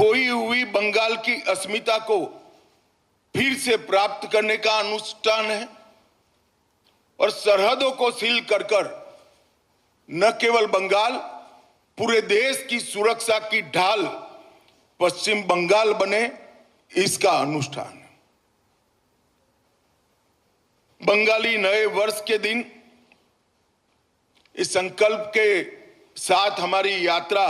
खोई हुई बंगाल की अस्मिता को फिर से प्राप्त करने का अनुष्ठान है और सरहदों को सील कर न केवल बंगाल, पूरे देश की सुरक्षा की ढाल पश्चिम बंगाल बने, इसका अनुष्ठान है। बंगाली नए वर्ष के दिन इस संकल्प के साथ हमारी यात्रा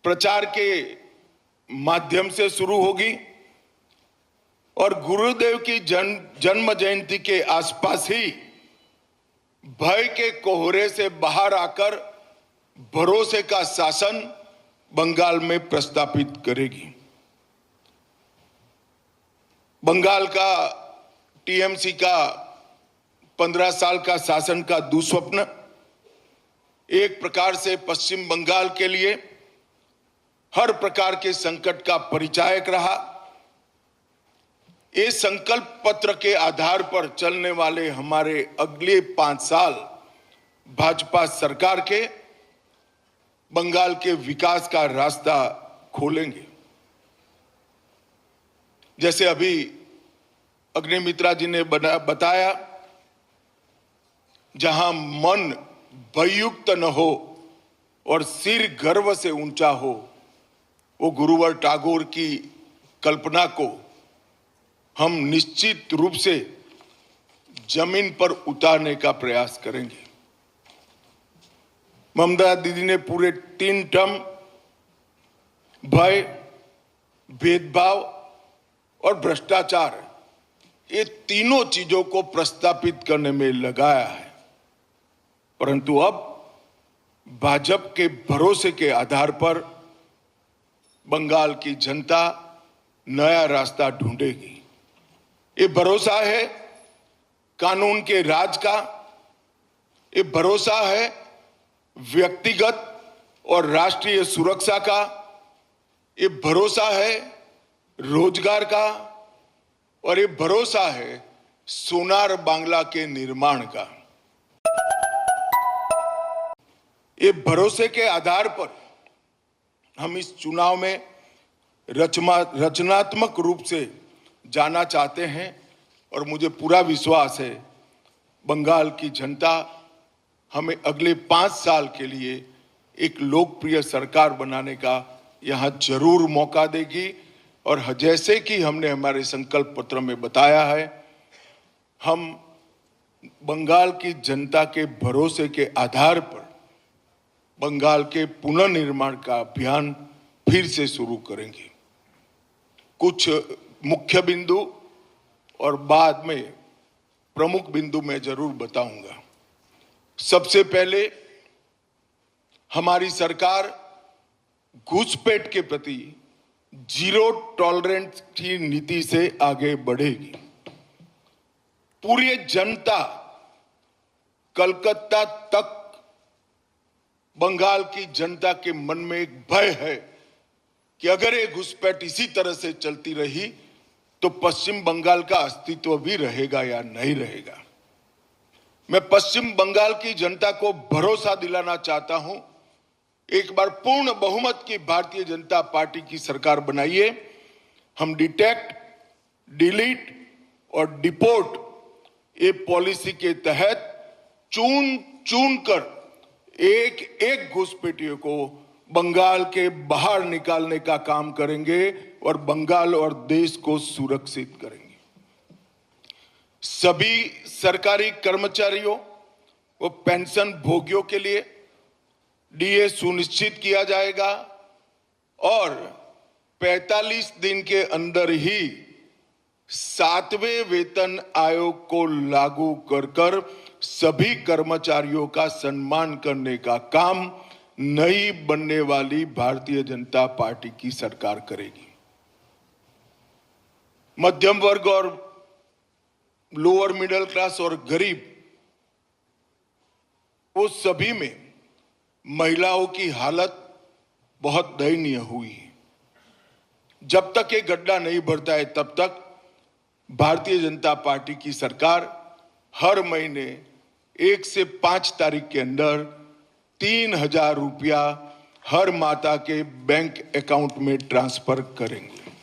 प्रचार के माध्यम से शुरू होगी और गुरुदेव की जन्म जयंती के आसपास ही भय के कोहरे से बाहर आकर भरोसे का शासन बंगाल में प्रस्थापित करेगी। बंगाल का टीएमसी का 15 साल का शासन का दुस्वप्न एक प्रकार से पश्चिम बंगाल के लिए हर प्रकार के संकट का परिचायक रहा। इस संकल्प पत्र के आधार पर चलने वाले हमारे अगले 5 साल भाजपा सरकार के बंगाल के विकास का रास्ता खोलेंगे। जैसे अभी अग्निमित्रा जी ने बताया, जहां मन भययुक्त न हो और सिर गर्व से ऊंचा हो, वो गुरुवर टैगोर की कल्पना को हम निश्चित रूप से जमीन पर उतारने का प्रयास करेंगे। ममता दीदी ने पूरे 3 टर्म भय, भेदभाव और भ्रष्टाचार, ये तीनों चीजों को प्रस्तापित करने में लगाया है, परंतु अब भाजपा के भरोसे के आधार पर बंगाल की जनता नया रास्ता ढूंढेगी। ये भरोसा है कानून के राज का, ये भरोसा है व्यक्तिगत और राष्ट्रीय सुरक्षा का, ये भरोसा है रोजगार का और ये भरोसा है सोनार बांग्ला के निर्माण का। ये भरोसे के आधार पर हम इस चुनाव में रचनात्मक रूप से जाना चाहते हैं और मुझे पूरा विश्वास है बंगाल की जनता हमें अगले 5 साल के लिए एक लोकप्रिय सरकार बनाने का यहां जरूर मौका देगी। और जैसे कि हमने हमारे संकल्प पत्र में बताया है, हम बंगाल की जनता के भरोसे के आधार पर बंगाल के पुनर्निर्माण का अभियान फिर से शुरू करेंगे। कुछ मुख्य बिंदु और बाद में प्रमुख बिंदु मैं जरूर बताऊंगा। सबसे पहले हमारी सरकार घुसपैठ के प्रति जीरो टॉलरेंस की नीति से आगे बढ़ेगी। पूरी जनता कलकत्ता तक बंगाल की जनता के मन में एक भय है कि अगर ये घुसपैठ इसी तरह से चलती रही तो पश्चिम बंगाल का अस्तित्व भी रहेगा या नहीं रहेगा। मैं पश्चिम बंगाल की जनता को भरोसा दिलाना चाहता हूं, एक बार पूर्ण बहुमत की भारतीय जनता पार्टी की सरकार बनाइए। हम डिटेक्ट, डिलीट और डिपोर्ट ये पॉलिसी के तहत चुन कर एक एक घुसपैठियों को बंगाल के बाहर निकालने का काम करेंगे और बंगाल और देश को सुरक्षित करेंगे। सभी सरकारी कर्मचारियों व पेंशन भोगियों के लिए डीए सुनिश्चित किया जाएगा और 45 दिन के अंदर ही 7वें वेतन आयोग को लागू कर सभी कर्मचारियों का सम्मान करने का काम नई बनने वाली भारतीय जनता पार्टी की सरकार करेगी। मध्यम वर्ग और लोअर मिडिल क्लास और गरीब, वो सभी में महिलाओं की हालत बहुत दयनीय हुई है। जब तक ये गड्ढा नहीं भरता है तब तक भारतीय जनता पार्टी की सरकार हर महीने 1 से 5 तारीख के अंदर 3,000 रुपया हर माता के बैंक अकाउंट में ट्रांसफर करेंगे।